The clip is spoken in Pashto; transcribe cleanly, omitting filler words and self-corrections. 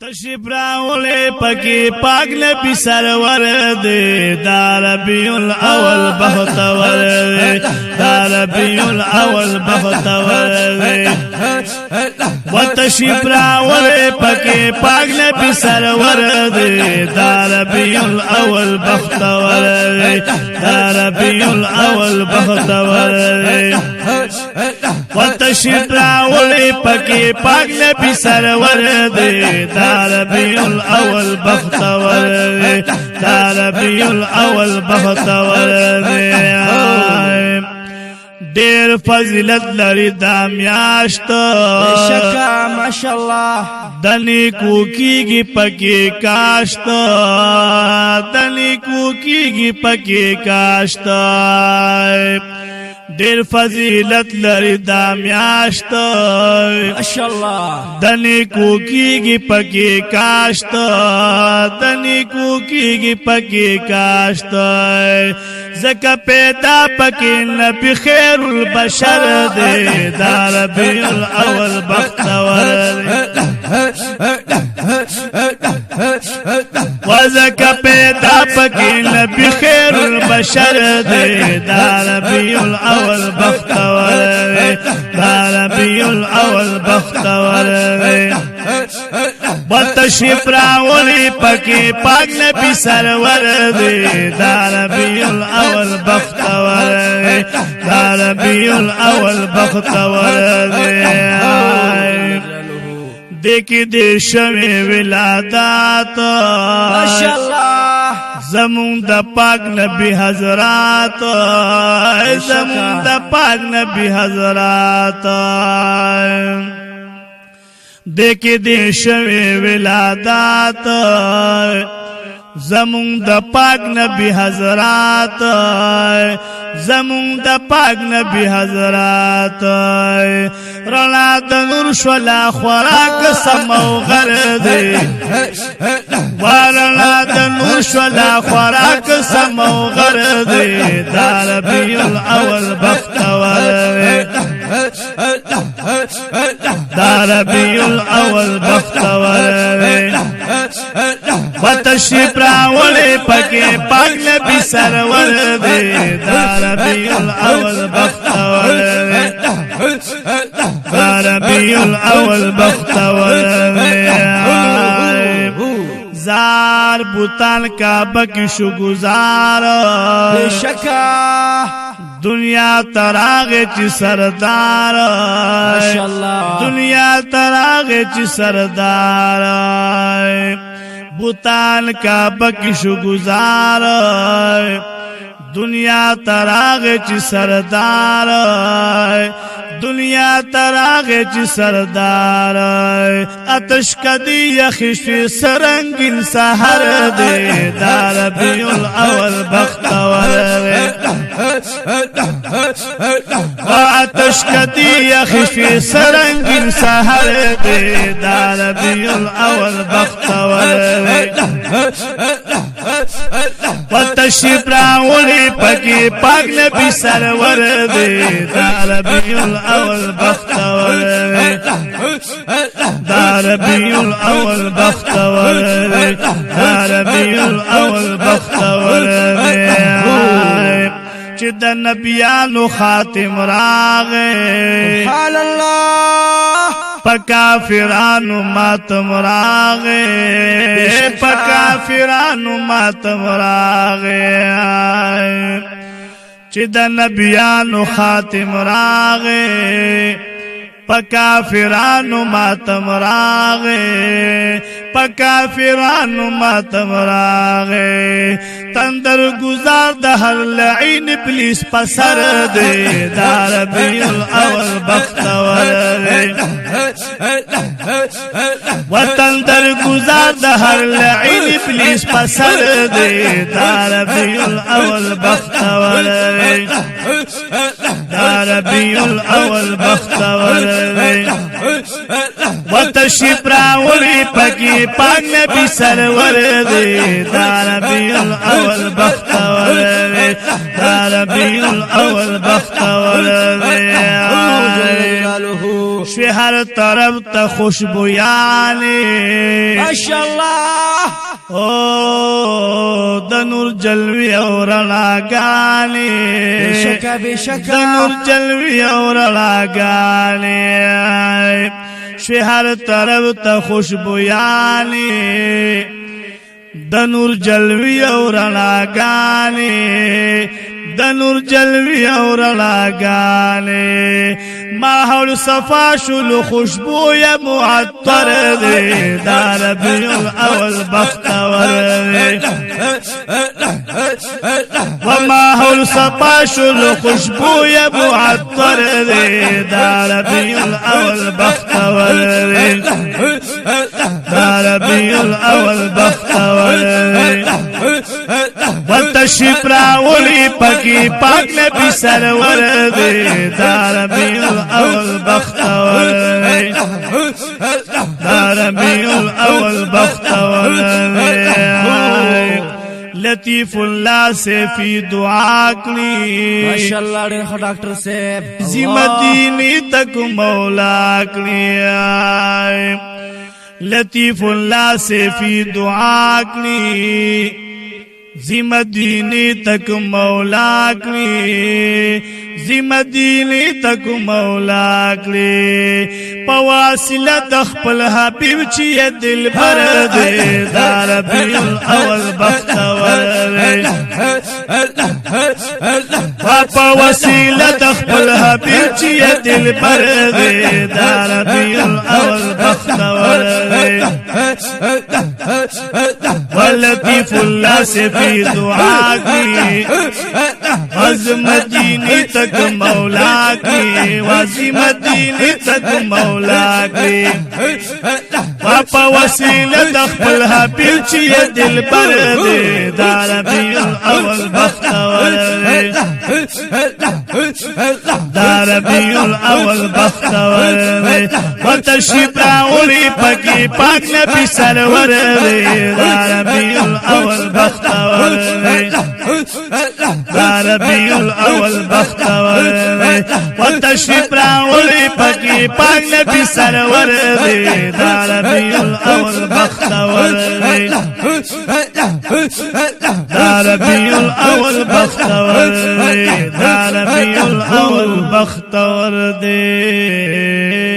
تشریف راولے پکی پاک نبی سرور دے دا ربیع الاول بختور دے دا ربیع الاول بختور دے و تشریف راولے پکی پاک نبی سرور دے دا ربیع الاول بختور دے دا ربیع الاول بختور دے و تشریف راولے پکی پاک نبی سرور دے دا ربیع الاول بختور دے دا ربیع الاول بختور دے دیر فضیلت لري دا میاشت شکا ماشاءاللہ دنی کو کیگی پکی کاشت دنی کو کیگی پکی کاشت دیر فضیلت لري دا میاشت ماشاءاللہ دنی کو کیگی پکی کاشت دنی کو کیگی پکی کاشت زکا پیدا پکی نبی خیر البشر دے دا ربیع الاول بختور وزکا پیدا پکی نبی خیر البشر دے دا ربیع الاول بختور دا ربیع الاول بختور بتشریف راولی پکی پاک نبی سرور دے دا ربیع الاول بختور دا ربیع الاول بختور دیکھ دے شوی ولادات ماشاءاللہ زمون دا پاک نبی حضرات زمون دا پاک نبی حضرات دیکھ دے شوی ولادات زمون دا پاک نبی حضرات زمون دا پاک نبی حضرات رنا دا نور شولا خوراک سمو غرد ورنا دا نور شولا خوراک سمو غرد دا ربیع الاول بختور دا ربیع الاول بختور بتشریف راولے پکی پاک نبی سرور دے دا ربیع الاول بختور دا ربیع الاول بختور زار بوتان کا بکشو گزار شکا دنیا تراغ چی سردار ماشاءاللہ دنیا تراغ چی سردار بوتان کا بکشو گزار دنیا تراغ چی سردار دنیا تراغ چی سردار اتش کدی یخشی سرنگین سحر دے دا ربیع الاول بختور آتش کدی یخشی سرنگین سحر دے دا ربیع الاول بختور تشریف راولی پکی پاک نبی سرور دے دا ربیع الاول بختور دا ربیع الاول بختور دا ربیع الاول بختور چی دا نبیانو خاتم راغے سبحان اللہ پکافرانو ماتم راغے پکافرانو ماتم راغے چی دا نبیانو خاتم راغے پکافرانو ماتم راغے پکافرانو ماتم راغے تندر گزار دا ہر لعین پلیس پسر دے دا ربیع الاول بختور و تندر گزار دا ہر لعین پلیس پسر دے دا ربیع الاول بختور دا ربیع الاول بختور و تشریف راولی پکی پاک نبی سرور دے دا ربیع الاول بختور دا ربیع الاول بختور شوی ہر طرف تا خوشبویانی ماشاء الله او د نور جلوی او رڼاګانې بشکا بشکا د نور جلوی او رڼاګانې شوی هر طرف ته خوشبویانې د نور جلوی او رڼاګانې د نور جلوی او رڼاګانې ماحول صفا شلو خوشبو یا معطر دی دا ربیع الاول بختور دی وماحول صفا شلو خوشبو یا معطر دی دا ربیع الاول بختور دی دا ربیع الاول بختور دی والتشریف راولی پکی پاک نبی سرور دی دا ربیع الاول بختور دی دا ربیع الاول بختور دی لطیف اللہ سے فی دعا کلی ماشاءاللہ ډېر ډاکټر صاحب ذمہ دینی تک مولا کلی لطیف اللہ سے فی دعا کلی ذمہ دینی تک مولا کلی ذمہ دینی تک مولا کلی پواسل دخپل حبیب چی دل بر دے دا ربیع الاول بختور پواسل دخپل حبیب چی دل بر دے دا ربیع الاول بختور واللطیف اللہ سے فی دعا کی عظم دینی تک مولا کی وعظم دینی تک مولا کی پاپا وسیل دخپل حبیب چی دل بر دے دا ربیع الاول بختور دا ربیع الاول بختور وتشریف راولی پکی پاک نبی سرور دا ربیع الاول بختور دا ربیع الاول بختور والتشریف راولی پکی پاک نبی سرور دا ربیع الاول بختور دا ربیع الاول بختور دا ربیع الاول بختور دے